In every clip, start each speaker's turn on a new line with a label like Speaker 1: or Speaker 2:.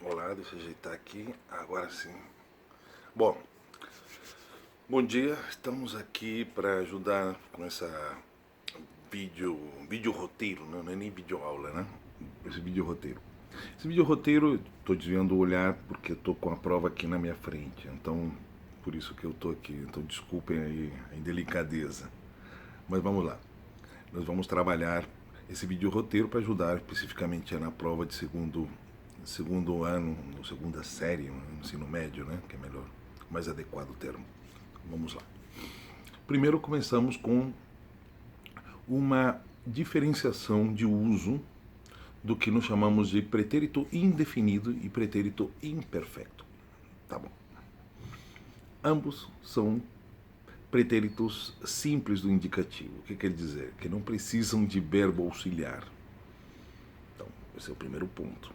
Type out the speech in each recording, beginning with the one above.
Speaker 1: Olá, deixa eu ajeitar aqui, agora sim. Bom, bom dia, estamos aqui para ajudar com essa vídeo roteiro, não é nem vídeo aula, né? Esse vídeo roteiro. Esse vídeo roteiro, estou desviando o olhar porque estou com a prova aqui na minha frente, então por isso que eu estou aqui, então desculpem aí a indelicadeza. Mas vamos lá, nós vamos trabalhar esse vídeo roteiro para ajudar especificamente na prova de segundo ano, ou segunda série, no ensino médio, né, que é melhor, mais adequado o termo. Vamos lá. Primeiro começamos com uma diferenciação de uso do que nós chamamos de pretérito indefinido e pretérito imperfeito. Tá bom. Ambos são pretéritos simples do indicativo. O que quer dizer? Que não precisam de verbo auxiliar. Então, esse é o primeiro ponto.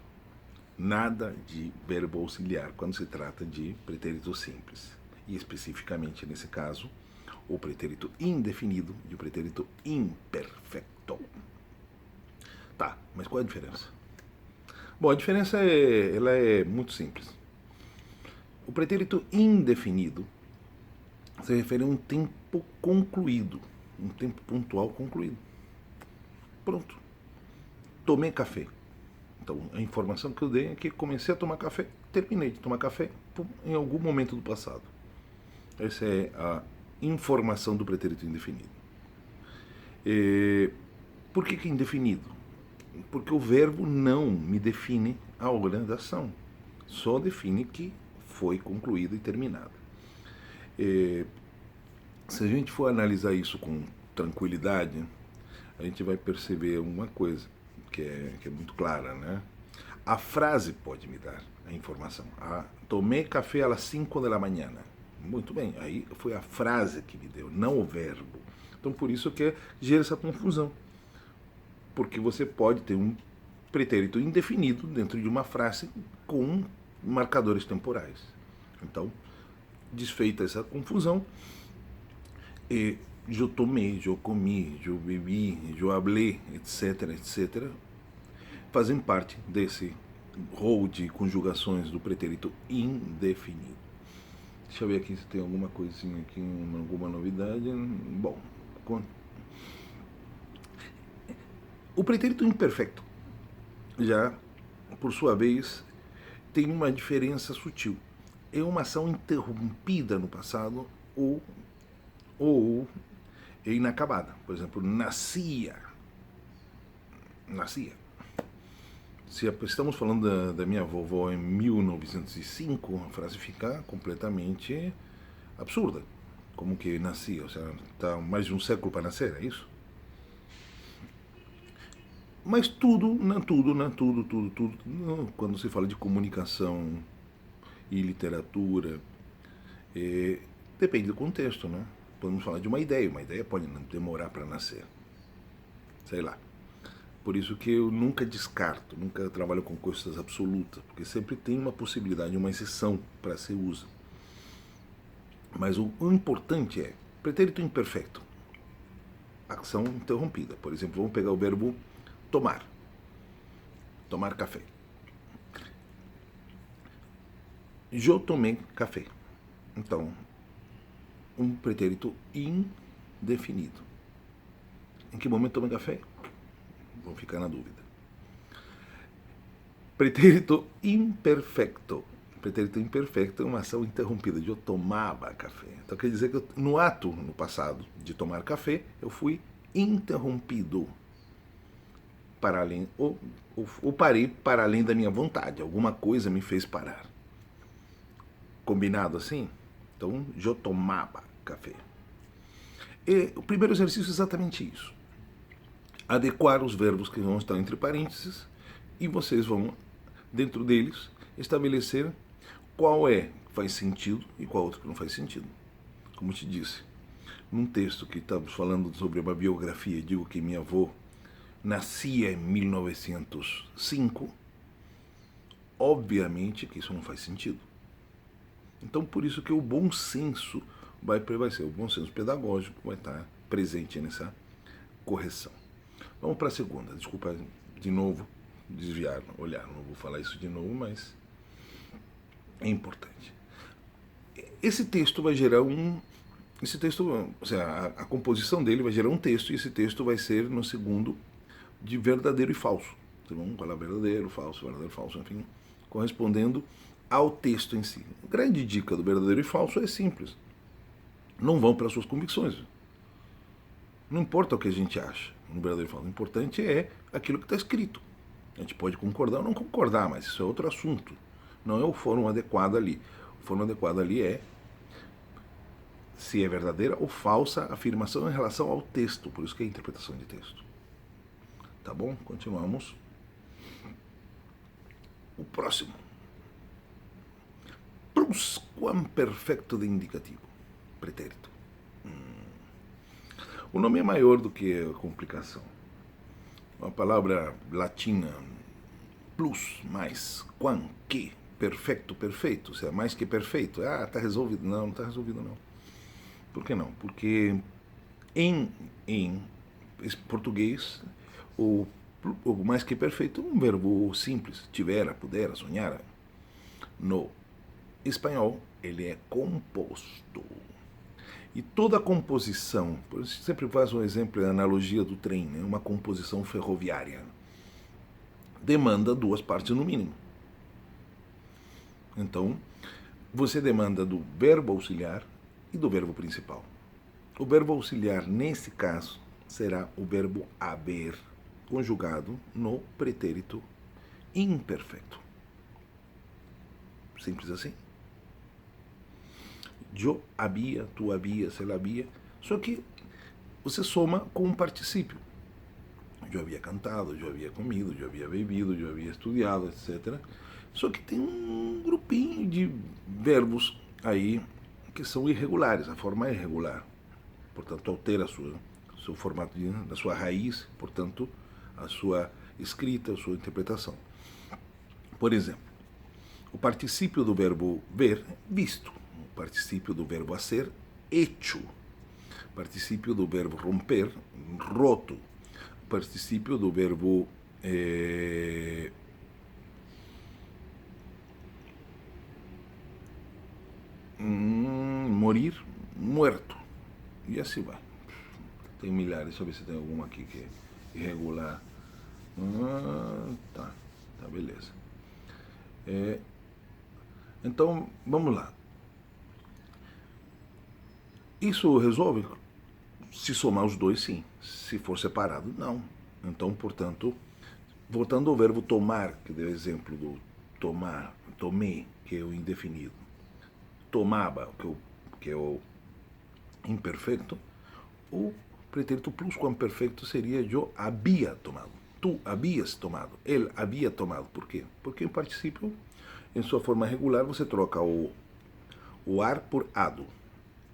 Speaker 1: Nada de verbo auxiliar quando se trata de pretérito simples. E especificamente nesse caso, o pretérito indefinido e o pretérito imperfecto. Tá, mas qual é a diferença? Bom, a diferença ela é muito simples. O pretérito indefinido se refere a um tempo concluído, um tempo pontual concluído. Pronto. Tomei café. Então, a informação que eu dei é que comecei a tomar café, terminei de tomar café em algum momento do passado. Essa é a informação do pretérito indefinido. Por que indefinido? Porque o verbo não me define a hora da ação. Só define que foi concluída e terminada. Se a gente for analisar isso com tranquilidade, a gente vai perceber uma coisa que é muito clara, né? A frase pode me dar a informação. Tomei café às 5 da manhã. Muito bem, aí foi a frase que me deu, não o verbo. Então, por isso que gera essa confusão. Porque você pode ter um pretérito indefinido dentro de uma frase com marcadores temporais. Então, desfeita essa confusão, eu tomei, eu comi, eu bebi, eu hablé, etc, etc, fazem parte desse rol de conjugações do pretérito indefinido. Deixa eu ver aqui se tem alguma coisinha aqui, alguma novidade. Bom, o pretérito imperfeito, já, por sua vez, tem uma diferença sutil. É uma ação interrompida no passado ou é inacabada. Por exemplo, nascia. Se estamos falando da minha vovó em 1905, a frase fica completamente absurda. Como que nascia? Ou seja, está mais de um século para nascer, é isso? Mas tudo, quando se fala de comunicação e literatura, depende do contexto, né? Podemos falar de uma ideia pode demorar para nascer. Sei lá. Por isso que eu nunca descarto, nunca trabalho com coisas absolutas, porque sempre tem uma possibilidade, uma exceção para ser usa. Mas o importante é pretérito imperfeito, ação interrompida. Por exemplo, vamos pegar o verbo tomar. Tomar café. Eu tomei café. Então, um pretérito indefinido. Em que momento tomei café? Vamos ficar na dúvida. Pretérito imperfecto. Pretérito imperfecto é uma ação interrompida. Eu tomava café. Então quer dizer que no ato, no passado, de tomar café, eu fui interrompido para além, ou parei para além da minha vontade. Alguma coisa me fez parar. Combinado assim? Então, eu tomava café. E o primeiro exercício é exatamente isso. Adequar os verbos que vão estar entre parênteses e vocês vão, dentro deles, estabelecer qual faz sentido e qual outro que não faz sentido. Como te disse, num texto que estamos falando sobre uma biografia, digo que minha avó nascia em 1905, obviamente que isso não faz sentido. Então, por isso que o bom senso vai prevalecer, o bom senso pedagógico vai estar presente nessa correção. Vamos para a segunda. Desculpa de novo desviar, olhar, não vou falar isso de novo, mas é importante. Esse texto vai gerar esse texto, ou seja, a composição dele vai gerar um texto, e esse texto vai ser no segundo de verdadeiro e falso. Então, vamos falar verdadeiro, falso, enfim, correspondendo ao texto em si. A grande dica do verdadeiro e falso é simples. Não vão pelas suas convicções. Não importa o que a gente acha no verdadeiro e falso. O importante é aquilo que está escrito. A gente pode concordar ou não concordar, mas isso é outro assunto. Não é o fórum adequado ali. O fórum adequado ali é se é verdadeira ou falsa a afirmação em relação ao texto. Por isso que é interpretação de texto. Tá bom? Continuamos. O próximo. Plusquamperfecto de indicativo. Pretérito. O nome é maior do que a complicação. Uma palavra latina, plus, mais, quam, que, perfeito, perfeito, ou seja, mais que perfeito. Ah, está resolvido. Não, não está resolvido não. Por que não? Porque em português, o mais que perfeito é um verbo simples, tivera, pudera, sonhara. No espanhol, ele é composto. E toda composição, por isso sempre faz um exemplo, a analogia do trem, né? Uma composição ferroviária, demanda duas partes no mínimo. Então, você demanda do verbo auxiliar e do verbo principal. O verbo auxiliar, nesse caso, será o verbo haber, conjugado no pretérito imperfeito. Simples assim. Eu havia, tu havias, ela havia. Só que você soma com um particípio. Eu havia cantado, eu havia comido, eu havia bebido, eu havia estudado, etc. Só que tem um grupinho de verbos aí que são irregulares. A forma é irregular. Portanto, altera seu formato da sua raiz, portanto, a sua escrita, a sua interpretação. Por exemplo, o particípio do verbo ver, visto. O particípio do verbo hacer, hecho. O particípio do verbo romper, roto. O particípio do verbo morir, muerto. E assim vai. Tem milhares, deixa eu ver se tem alguma aqui que é irregular. Tá, beleza. Então, vamos lá. Isso resolve? Se somar os dois, sim. Se for separado, não. Então, portanto, voltando ao verbo tomar, que deu exemplo do tomar, tomei, que é o indefinido. Tomava, que é o imperfeito. O pretérito plusquamperfeito seria eu havia tomado. Tu havias tomado. Ele havia tomado. Por quê? Porque em particípio, em sua forma regular, você troca o ar por ado.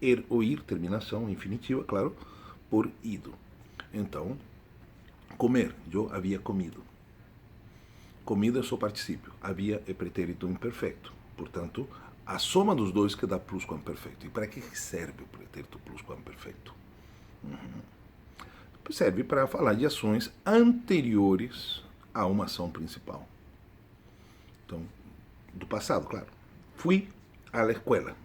Speaker 1: Er ou ir, terminação infinitiva, claro, por ido. Então, comer, eu havia comido. Comida é só particípio. Havia é pretérito imperfeito. Portanto, a soma dos dois que dá plusquamperfeito. E para que serve o pretérito plusquamperfeito? Serve para falar de ações anteriores a uma ação principal. Então, do passado, claro. Fui à escola.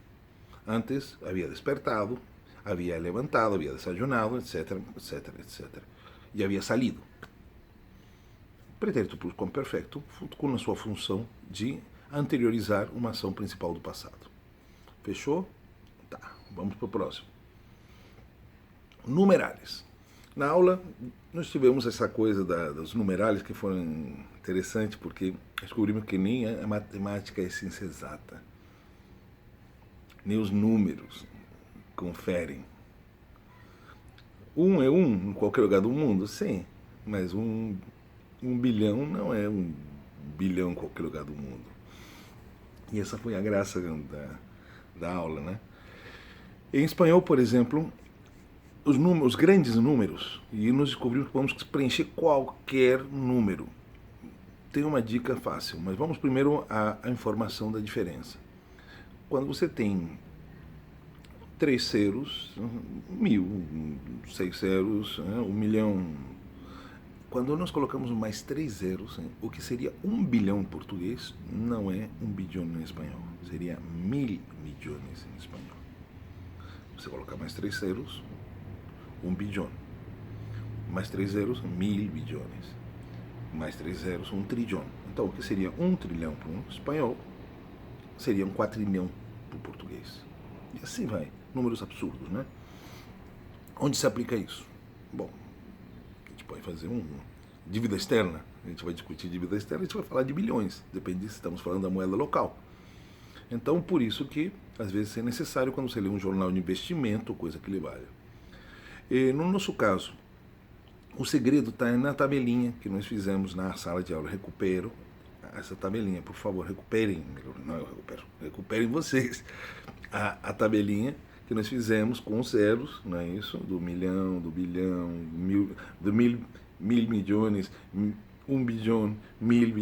Speaker 1: Antes havia despertado, havia levantado, havia desayunado, etc, etc, etc. E havia salido. Pretérito plusquamperfeito com a sua função de anteriorizar uma ação principal do passado. Fechou? Tá, vamos para o próximo. Numerales. Na aula, nós tivemos essa coisa dos numerales que foram interessantes, porque descobrimos que nem a matemática é ciência exata. Nem os números conferem. Um é um em qualquer lugar do mundo? Sim, mas um bilhão não é um bilhão em qualquer lugar do mundo. E essa foi a graça da aula, né? Em espanhol, por exemplo, os grandes números, e nós descobrimos que vamos preencher qualquer número. Tem uma dica fácil, mas vamos primeiro à informação da diferença. Quando você tem 3 zeros, 1000, 6 zeros, 1 milhão, Quando nós colocamos mais 3 zeros, o que seria 1 bilhão em português não é 1 bilhão em espanhol, seria 1.000 milhões em espanhol. Você colocar mais 3 zeros, 1 bilhão. Mais 3 zeros, 1.000 bilhões. Mais 3 zeros, 1 trilhão. Então, o que seria 1 trilhão para um espanhol, seria 1 quatrilhão para o português. E assim vai, números absurdos, né? Onde se aplica isso? Bom, a gente pode fazer dívida externa, a gente vai discutir dívida externa, a gente vai falar de bilhões, depende se estamos falando da moeda local. Então, por isso que, às vezes, é necessário quando você lê um jornal de investimento, coisa que lhe valha. E, no nosso caso, o segredo está na tabelinha que nós fizemos na sala de aula. Recupero essa tabelinha, por favor, recuperem, não eu recupero, recuperem vocês a tabelinha que nós fizemos com os zeros, não é isso? Do milhão, do bilhão, do mil milhões, 1 bilhão, mil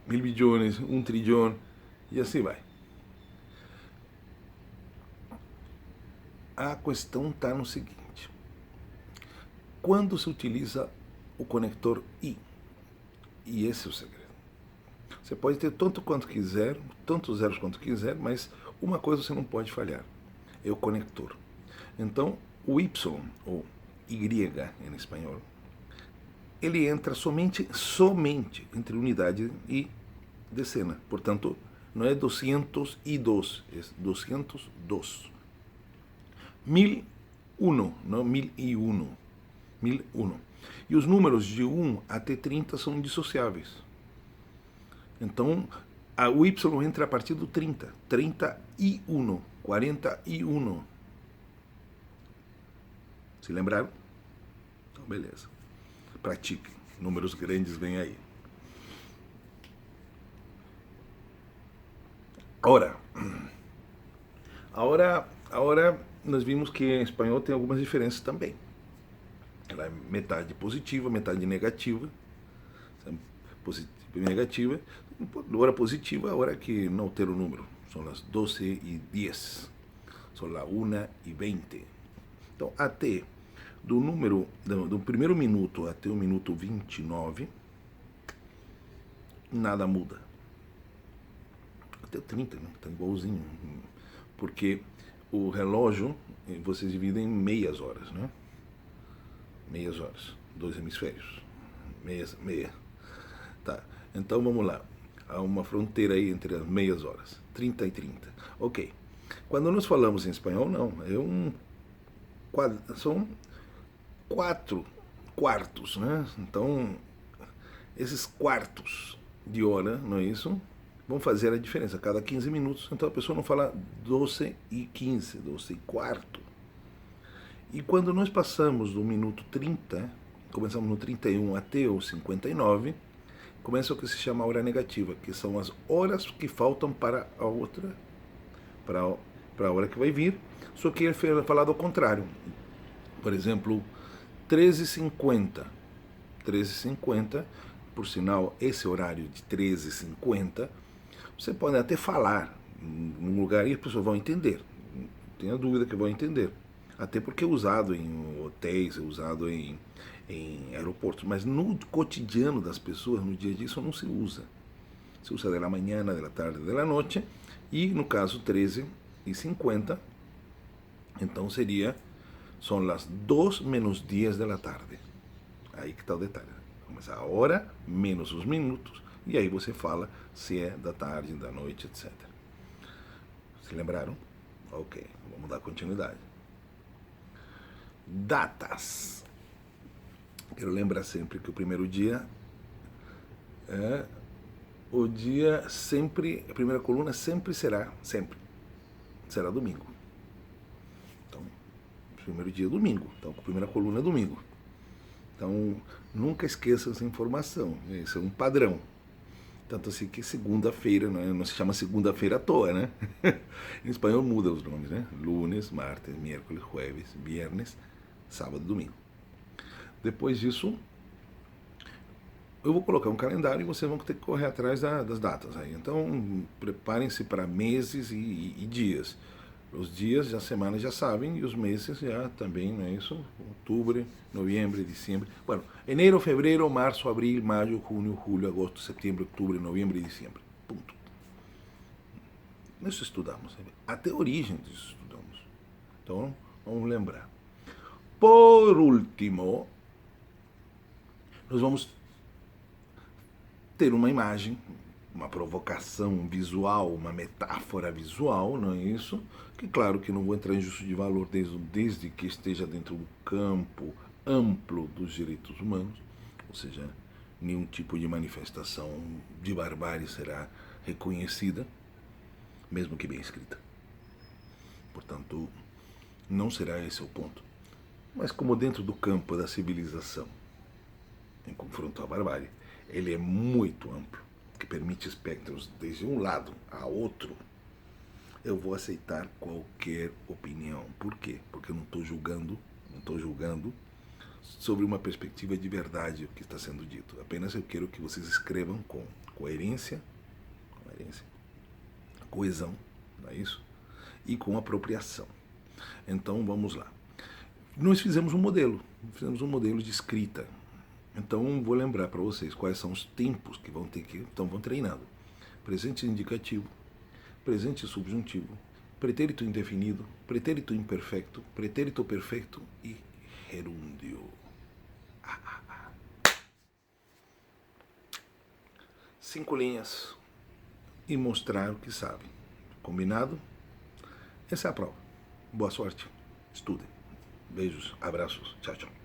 Speaker 1: bilhões, 1 trilhão, e assim vai. A questão está no seguinte: quando se utiliza o conector I, e esse é o segredo. Você pode ter tanto quanto quiser, tantos zeros quanto quiser, mas uma coisa você não pode falhar, é o conector. Então, o Y, ou Y em espanhol, ele entra somente entre unidade e decena. Portanto, não é 202, é 202. 1001, não 1001. 1001. E os números de 1 até 30 são indissociáveis. Então, o Y entra a partir do 30. 31, 41. Se lembraram? Então, beleza. Pratiquem. Números grandes vêm aí. Agora nós vimos que em espanhol tem algumas diferenças também. Ela é metade positiva, metade negativa. Positiva e negativa. Hora positiva, a hora que não altera o número. São as 12:10. São as 1:20. Então, até do primeiro minuto até o minuto 29, nada muda. Até o 30, né? Tá igualzinho. Porque o relógio, vocês dividem em meias horas, né? Meias horas. 2 hemisférios. Meia. Tá. Então, vamos lá. Há uma fronteira aí entre as meias horas. 30 e 30. Ok. Quando nós falamos em espanhol, não. São 4 quartos, né? Então, esses quartos de hora, não é isso? Vão fazer a diferença. A cada 15 minutos, então a pessoa não fala 12:15, 12:15. E quando nós passamos do minuto 30, começamos no 31 até o 59, começa o que se chama hora negativa, que são as horas que faltam para a outra, para a hora que vai vir, só que é falado ao contrário. Por exemplo, 13:50. 13:50, por sinal, esse horário de 13:50, você pode até falar num lugar e as pessoas vão entender. Não tenha dúvida que vão entender. Até porque é usado em hotéis, é usado em aeroportos. Mas no cotidiano das pessoas, no dia a dia, isso não se usa. Se usa da manhã, da tarde, da noite. E no caso 13:50, então são as 2 menos 10 da tarde. Aí que está o detalhe. Começa a hora menos os minutos. E aí você fala se é da tarde, da noite, etc. Se lembraram? Ok, vamos dar continuidade. Datas. Quero lembrar sempre que o primeiro dia o dia sempre, a primeira coluna sempre será domingo. Então, o primeiro dia é domingo. Então, a primeira coluna é domingo. Então, nunca esqueça essa informação. Isso é um padrão. Tanto assim que segunda-feira, não se chama segunda-feira à toa, né? Em espanhol muda os nomes, né? Lunes, martes, miércoles, jueves, viernes, sábado e domingo. Depois disso, eu vou colocar um calendário e vocês vão ter que correr atrás das datas aí. Então, preparem-se para meses e dias. Os dias, as semanas já sabem e os meses já também, não é isso? Outubro, novembro, dezembro. Bueno, enero, fevereiro, março, abril, maio, junho, julho, agosto, setembro, outubro, novembro e dezembro. Ponto. Nós estudamos, até a origem disso estudamos. Então, vamos lembrar. Por último, nós vamos ter uma imagem, uma provocação visual, uma metáfora visual, não é isso? Que claro que não vou entrar em juízo de valor desde que esteja dentro do campo amplo dos direitos humanos, ou seja, nenhum tipo de manifestação de barbárie será reconhecida, mesmo que bem escrita. Portanto, não será esse o ponto. Mas como dentro do campo da civilização, em confronto à barbárie, ele é muito amplo, que permite espectros desde um lado a outro, eu vou aceitar qualquer opinião. Por quê? Porque eu não estou julgando sobre uma perspectiva de verdade o que está sendo dito. Apenas eu quero que vocês escrevam com coerência, coesão, não é isso? E com apropriação. Então vamos lá. Nós fizemos um modelo de escrita. Então vou lembrar para vocês quais são os tempos que vão ter que, então vão treinando. Presente indicativo, presente subjuntivo, pretérito indefinido, pretérito imperfeito, pretérito perfeito e gerúndio. 5 linhas e mostrar o que sabe. Combinado? Essa é a prova. Boa sorte. Estudem. Beijos, abraços. Tchau, tchau.